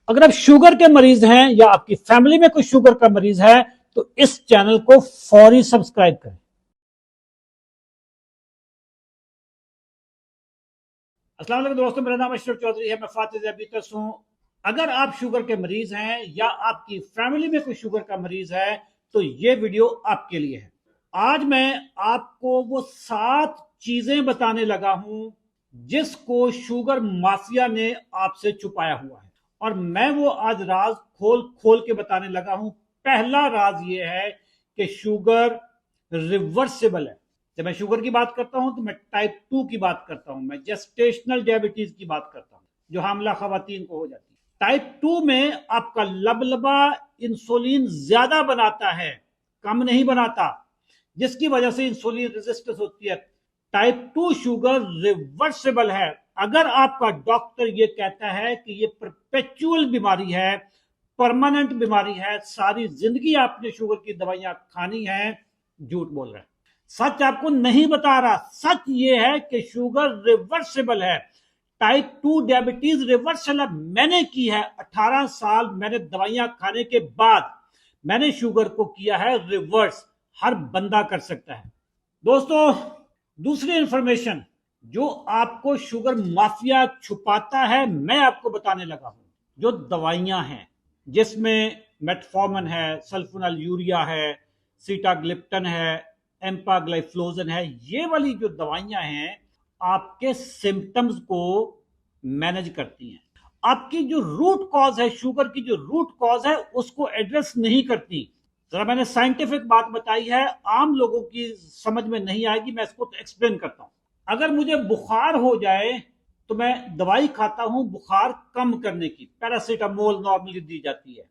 अगर आप शुगर के मरीज हैं या आपकी फैमिली में कोई शुगर का मरीज है तो इस चैनल को फौरी सब्सक्राइब करें। अस्सलाम वालेकुम दोस्तों, मेरा नाम अशरफ चौधरी है, मैं फातिज दियाबितस हूं। अगर आप शुगर के मरीज हैं या आपकी फैमिली में कोई शुगर का मरीज है तो ये वीडियो आपके लिए है। आज मैं आपको वो 7 चीजें बताने लगा हूं जिसको शुगर माफिया ने आपसे छुपाया हुआ है और मैं वो आज राज खोल खोल के बताने लगा हूं। पहला राज ये है कि शुगर रिवर्सिबल है। जब मैं शुगर की बात करता हूं तो मैं टाइप 2 की बात करता हूं, मैं जेस्टेशनल डायबिटीज की बात करता हूं जो हामला खवातीन को हो जाती है। टाइप 2 में आपका लबलबा इंसुलिन ज्यादा बनाता है, कम नहीं बनाता, जिसकी वजह से इंसुलिन रेजिस्टेंस होती है। टाइप 2 शुगर रिवर्सिबल है। अगर आपका डॉक्टर ये कहता है कि ये परपेचुअल बीमारी है, परमानेंट बीमारी है, सारी जिंदगी आपने शुगर की दवाइयां खानी है, झूठ बोल रहा है। सच आपको नहीं बता रहा। सच ये है कि शुगर रिवर्सिबल है। टाइप 2 डायबिटीज रिवर्सल मैंने की है। 18 साल मैंने दवाइयां खाने के बाद मैंने शुगर को किया है रिवर्स। हर बंदा कर सकता है। दोस्तों, दूसरी इंफॉर्मेशन जो आपको शुगर माफिया छुपाता है मैं आपको बताने लगा हूं। जो दवाइयां हैं जिसमें मेटफॉर्मिन है, सल्फोनल यूरिया है, सीटाग्लिप्टन है, एम्पाग्लाइफ्लोजन है, ये वाली जो दवाइयां हैं आपके सिम्टम्स को मैनेज करती हैं। आपकी जो रूट कॉज है, शुगर की जो रूट कॉज है उसको एड्रेस नहीं करती। जरा मैंने साइंटिफिक बात बताई है, आम लोगों की समझ में नहीं आएगी, मैं इसको एक्सप्लेन करता हूं। अगर मुझे बुखार हो जाए तो मैं दवाई खाता हूं बुखार कम करने की, पैरासीटामोल नॉर्मली दी जाती है।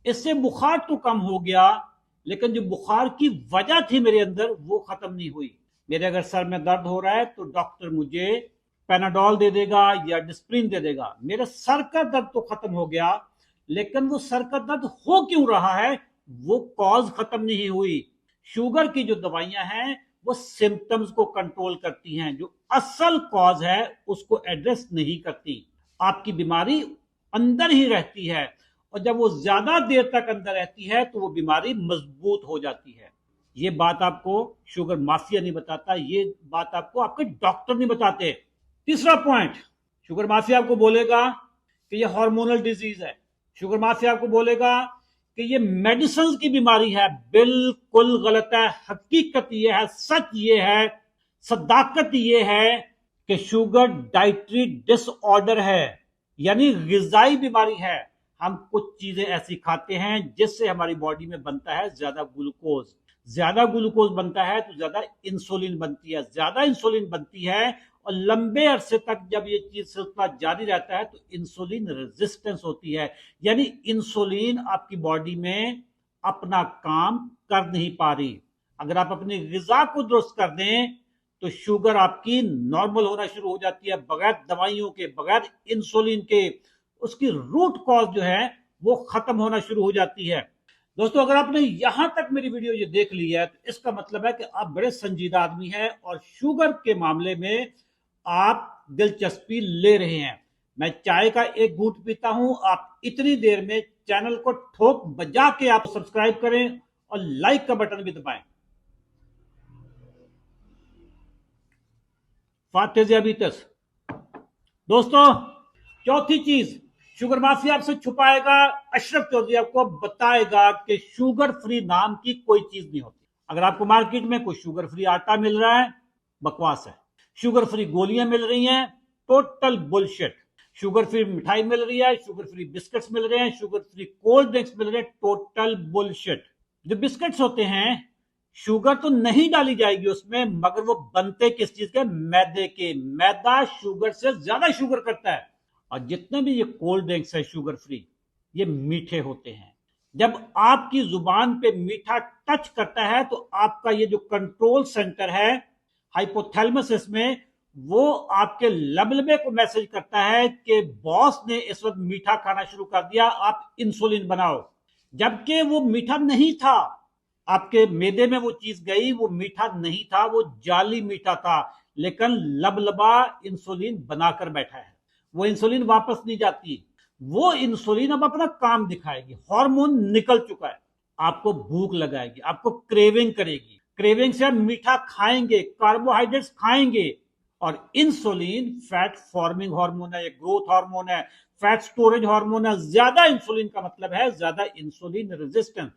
इससे बुखार तो कम हो गया, लेकिन जो बुखार की वजह थी मेरे अंदर वो खत्म नहीं हुई। मेरे अगर सर में दर्द हो रहा है तो डॉक्टर मुझे पैनाडोल दे देगा या डिस्प्रिन दे देगा, मेरे सर का दर्द तो खत्म हो गया, लेकिन वो सर का दर्द हो क्यों रहा है वो कॉज खत्म नहीं हुई। शुगर की जो दवाइयां हैं वो सिम्टम्स को कंट्रोल करती हैं, जो असल कॉज है उसको एड्रेस नहीं करती। आपकी बीमारी अंदर ही रहती है और जब वो ज्यादा देर तक अंदर रहती है तो वो बीमारी मजबूत हो जाती है। ये बात आपको शुगर माफिया नहीं बताता, ये बात आपको आपके डॉक्टर नहीं बताते। तीसरा पॉइंट, शुगर माफिया आपको बोलेगा कि ये हार्मोनल डिजीज है। शुगर माफिया आपको बोलेगा कि ये मेडिसिन की बीमारी है। बिल्कुल गलत है। हकीकत ये है, सच ये है, सदाकत ये है कि शुगर डाइटरी डिसऑर्डर है, यानी गिजाई बीमारी है। हम कुछ चीजें ऐसी खाते हैं जिससे हमारी बॉडी में बनता है ज्यादा ग्लूकोज। ज्यादा ग्लूकोज बनता है तो ज्यादा इंसुलिन बनती है, ज्यादा इंसुलिन बनती है और लंबे अरसे तक जब ये चीज सिलसिला जारी रहता है तो इंसुलिन रेजिस्टेंस होती है, यानी इंसुलिन आपकी बॉडी में अपना काम कर नहीं पा रही। अगर आप अपनी गिजा को दुरुस्त कर दें तो शुगर आपकी नॉर्मल होना शुरू हो जाती है, बगैर दवाइयों के, बगैर इंसुलिन के। उसकी रूट कॉज जो है वो खत्म होना शुरू हो जाती है। दोस्तों, अगर आपने यहां तक मेरी वीडियो ये देख ली है तो इसका मतलब है कि आप बड़े संजीदा आदमी हैं और शुगर के मामले में आप दिलचस्पी ले रहे हैं। मैं चाय का एक घूंट पीता हूं, आप इतनी देर में चैनल को ठोक बजा के आप सब्सक्राइब करें और लाइक का बटन भी दबाएं। फातिज दियाबितस। दोस्तों, चौथी चीज शुगर माफिया आपसे छुपाएगा, अशरफ चौधरी आपको बताएगा कि शुगर फ्री नाम की कोई चीज नहीं होती। अगर आपको मार्केट में कोई शुगर फ्री आटा मिल रहा है, बकवास है। शुगर फ्री गोलियां मिल रही हैं, टोटल बुलशिट। शुगर फ्री मिठाई मिल रही है, शुगर फ्री बिस्किट्स मिल रहे हैं, शुगर फ्री कोल्ड ड्रिंक्स मिल रहे हैं, टोटल बुलशिट। जो बिस्किट्स होते हैं शुगर तो नहीं डाली जाएगी उसमें, मगर वो बनते किस चीज के? मैदे के। मैदा शुगर से ज्यादा शुगर करता है। और जितने भी ये कोल्ड ड्रिंक्स है शुगर फ्री, ये मीठे होते हैं। जब आपकी जुबान पे मीठा टच करता है तो आपका ये जो कंट्रोल सेंटर है हाइपोथैलेमस, इसमें वो आपके लबलबे को मैसेज करता है कि बॉस ने इस वक्त मीठा खाना शुरू कर दिया, आप इंसुलिन बनाओ। जबकि वो मीठा नहीं था, आपके मैदे में वो चीज गई, वो मीठा नहीं था, वो जाली मीठा था, लेकिन लबलबा इंसुलिन बनाकर बैठा है। वो इंसुलिन वापस नहीं जाती। वो इंसुलिन अब अपना काम दिखाएगी, हार्मोन निकल चुका है, आपको भूख लगाएगी, आपको क्रेविंग करेगी, क्रेविंग से आप मीठा खाएंगे, कार्बोहाइड्रेट्स खाएंगे। और इंसुलिन फैट फॉर्मिंग हार्मोन है, ये ग्रोथ हार्मोन है, फैट स्टोरेज हार्मोन है। ज्यादा इंसुलिन का मतलब है ज्यादा इंसुलिन रेजिस्टेंस।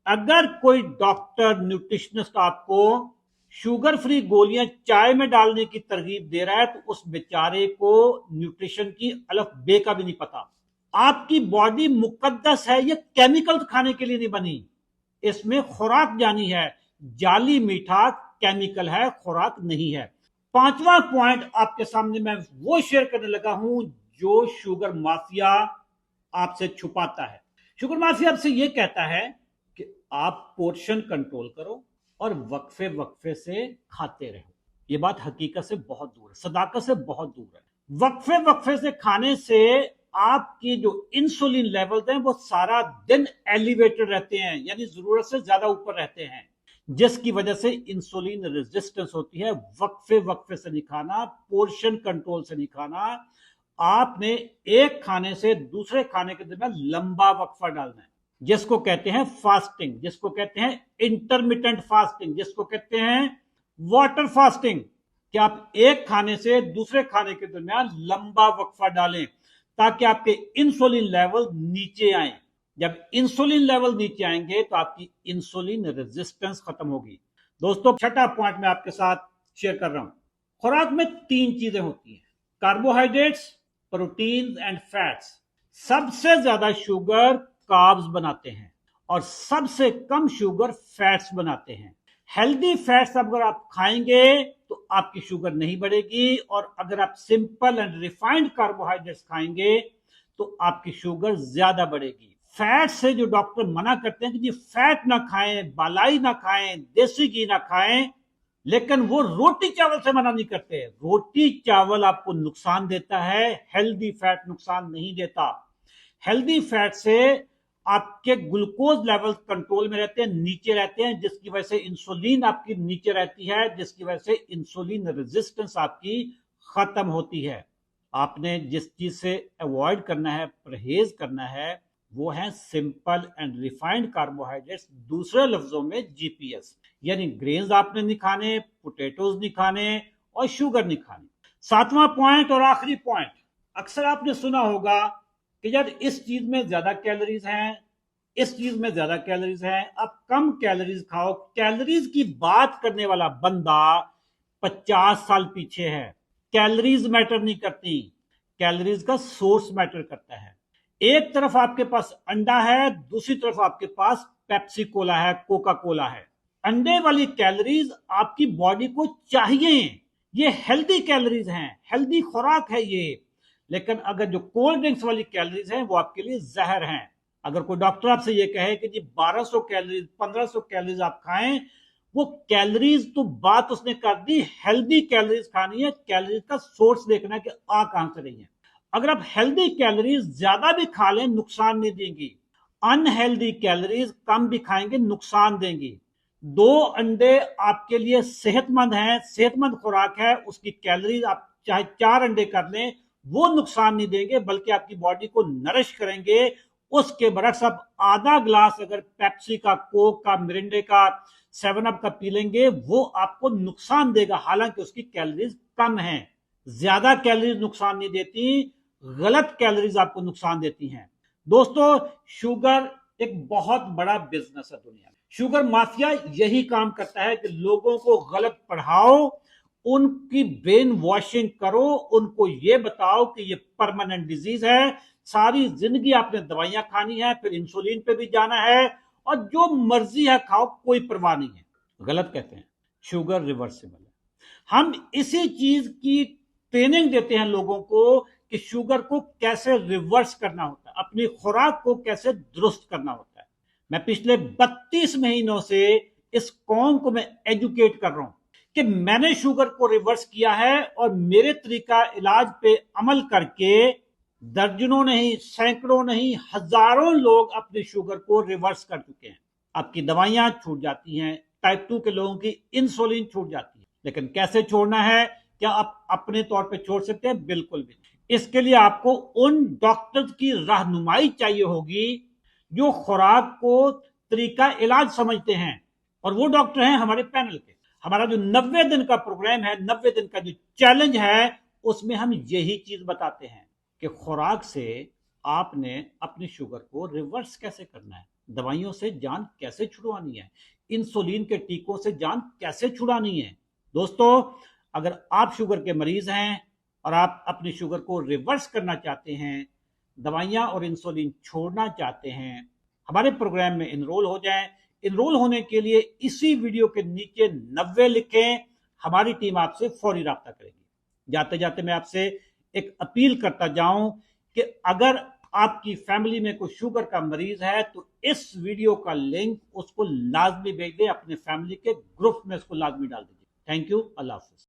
अगर कोई डॉक्टर न्यूट्रिशनिस्ट आपको शुगर फ्री गोलियां चाय में डालने की तरकीब दे रहा है तो उस बेचारे को न्यूट्रिशन की अलफ बे का भी नहीं पता। आपकी बॉडी मुकद्दस है, ये केमिकल खाने के लिए नहीं बनी, इसमें खुराक जानी है। जाली मीठा केमिकल है, खुराक नहीं है। पांचवा पॉइंट आपके सामने मैं वो शेयर करने लगा हूं जो शुगर माफिया आपसे छुपाता है। शुगर माफिया आपसे ये कहता है कि आप पोर्शन कंट्रोल करो और वक्फे वक्फे से खाते रहो। ये बात हकीकत से बहुत दूर है, सदाकत से बहुत दूर है। वक्फे वक्फे से खाने से आपकी जो इंसुलिन लेवल्स हैं वो सारा दिन एलिवेटेड रहते हैं, यानी जरूरत से ज्यादा ऊपर रहते हैं, जिसकी वजह से इंसुलिन रेजिस्टेंस होती है। वक्फे वक्फे से नहीं खाना, पोर्शन कंट्रोल से नहीं खाना। आपने एक खाने से दूसरे खाने के दरमियान लंबा वक्फा डालना है, जिसको कहते हैं फास्टिंग, जिसको कहते हैं इंटरमिटेंट फास्टिंग, जिसको कहते हैं वाटर फास्टिंग। कि आप एक खाने से दूसरे खाने के दरमियान लंबा वक्फा डालें ताकि आपके इंसुलिन लेवल नीचे आए। जब इंसुलिन लेवल नीचे आएंगे तो आपकी इंसुलिन रेजिस्टेंस खत्म होगी। दोस्तों, छठा पॉइंट मैं आपके साथ शेयर कर रहा हूं। खुराक में तीन चीजें होती हैं, कार्बोहाइड्रेट्स, प्रोटीन एंड फैट्स। सबसे ज्यादा शुगर कार्ब्स बनाते हैं और सबसे कम शुगर फैट्स बनाते हैं। हेल्दी फैट्स अगर आप खाएंगे तो आपकी शुगर नहीं बढ़ेगी, और अगर आप सिंपल एंड रिफाइंड कार्बोहाइड्रेट्स खाएंगे तो आपकी शुगर ज्यादा बढ़ेगी। फैट से जो डॉक्टर मना करते हैं कि जी फैट ना खाएं, बालाई ना खाएं, देसी घी ना खाएं, लेकिन वो रोटी चावल से मना नहीं करते। रोटी चावल आपको नुकसान देता है, हेल्दी फैट नुकसान नहीं देता। हेल्दी फैट से आपके ग्लूकोज लेवल कंट्रोल में रहते हैं, नीचे रहते हैं, जिसकी वजह से इंसुलिन आपकी नीचे रहती है, जिसकी वजह से इंसुलिन रेजिस्टेंस आपकी खत्म होती है। आपने जिस चीज से अवॉइड करना है, परहेज करना है, वो है सिंपल एंड रिफाइंड कार्बोहाइड्रेट्स, दूसरे लफ्जों में जीपीएस। यानी ग्रेन्स आपने नहीं खाने, पोटैटोज नहीं खाने और शुगर नहीं खानी। सातवां पॉइंट और आखिरी पॉइंट, अक्सर आपने सुना होगा कि यार इस चीज में ज्यादा कैलोरीज हैं, इस चीज में ज्यादा कैलोरीज हैं, अब कम कैलोरीज खाओ। कैलोरीज की बात करने वाला बंदा 50 साल पीछे है। कैलोरीज मैटर नहीं करती, कैलोरीज का सोर्स मैटर करता है। एक तरफ आपके पास अंडा है, दूसरी तरफ आपके पास पेप्सी कोला है, कोका कोला है। अंडे वाली कैलोरीज आपकी बॉडी को चाहिए, ये हेल्दी कैलोरीज हैं, हेल्दी खुराक है ये। लेकिन अगर जो कोल्ड ड्रिंक्स वाली कैलोरीज हैं वो आपके लिए जहर हैं। अगर कोई डॉक्टर आपसे ये कहे कि जी 1200 कैलोरीज 1500 कैलोरीज आप खाएं, वो कैलोरीज तो बात उसने कर दी, हेल्दी कैलोरीज खानी है, कैलोरीज का सोर्स देखना है कि आ कहां से रही है। अगर आप हेल्दी कैलोरीज ज्यादा भी खा लें नुकसान नहीं देंगी, अनहेल्दी कैलोरीज कम भी खाएंगे नुकसान देंगी। 2 अंडे आपके लिए सेहतमंद हैं, सेहतमंद खुराक है, उसकी कैलोरीज आप चाहे 4 अंडे कर लें वो नुकसान नहीं देंगे, बल्कि आपकी बॉडी को नरिश करेंगे। उसके बरक्स आप आधा ग्लास अगर पेप्सी का, कोक का, मिरिंडे का, 7 अप का पी लेंगे, वो आपको नुकसान देगा, हालांकि उसकी कैलोरीज कम है। ज्यादा कैलोरीज नुकसान नहीं देती, गलत कैलोरीज आपको नुकसान देती हैं। दोस्तों, शुगर एक बहुत बड़ा बिजनेस है दुनिया में। शुगर माफिया यही काम करता है कि लोगों को गलत पढ़ाओ, उनकी ब्रेन वॉशिंग करो, उनको ये बताओ कि ये परमानेंट डिजीज है, सारी जिंदगी आपने दवाइयां खानी है, फिर इंसुलिन पे भी जाना है और जो मर्जी है खाओ, कोई परवाह नहीं है। गलत कहते हैं, शुगर रिवर्सिबल है। हम इसी चीज की ट्रेनिंग देते हैं लोगों को कि शुगर को कैसे रिवर्स करना होता है, अपनी खुराक को कैसे दुरुस्त करना होता है। मैं पिछले 32 महीनों से इस कौम को मैं एजुकेट कर रहा हूं कि मैंने शुगर को रिवर्स किया है, और मेरे तरीका इलाज पे अमल करके दर्जनों नहीं, सैकड़ों नहीं, हजारों लोग अपनी शुगर को रिवर्स कर चुके हैं। आपकी दवाइयां छूट जाती हैं, टाइप 2 के लोगों की इंसुलिन छूट जाती है। लेकिन कैसे छोड़ना है, क्या आप अपने तौर पे छोड़ सकते हैं? बिल्कुल भी। इसके लिए आपको उन डॉक्टर्स की रहनुमाई चाहिए होगी जो खुराक को तरीका इलाज समझते हैं, और वो डॉक्टर हैं हमारे पैनल के। हमारा जो 90 दिन का प्रोग्राम है, 90 दिन का जो चैलेंज है, उसमें हम यही चीज बताते हैं कि खुराक से आपने अपनी शुगर को रिवर्स कैसे करना है, दवाइयों से जान कैसे छुड़वानी है, इंसुलिन के टीकों से जान कैसे छुड़ानी है। दोस्तों, अगर आप शुगर के मरीज हैं और आप अपनी शुगर को रिवर्स करना चाहते हैं, दवाइयां और इंसुलिन छोड़ना चाहते हैं, हमारे प्रोग्राम में इनरोल हो जाएं। इनरोल होने के लिए इसी वीडियो के नीचे 90 लिखें, हमारी टीम आपसे फौरी राब्ता करेगी। जाते जाते मैं आपसे एक अपील करता जाऊं कि अगर आपकी फैमिली में कोई शुगर का मरीज है तो इस वीडियो का लिंक उसको लाजमी भेज दें, अपने फैमिली के ग्रुप में उसको लाजमी डाल दीजिए। Thank you, Allah Hafiz.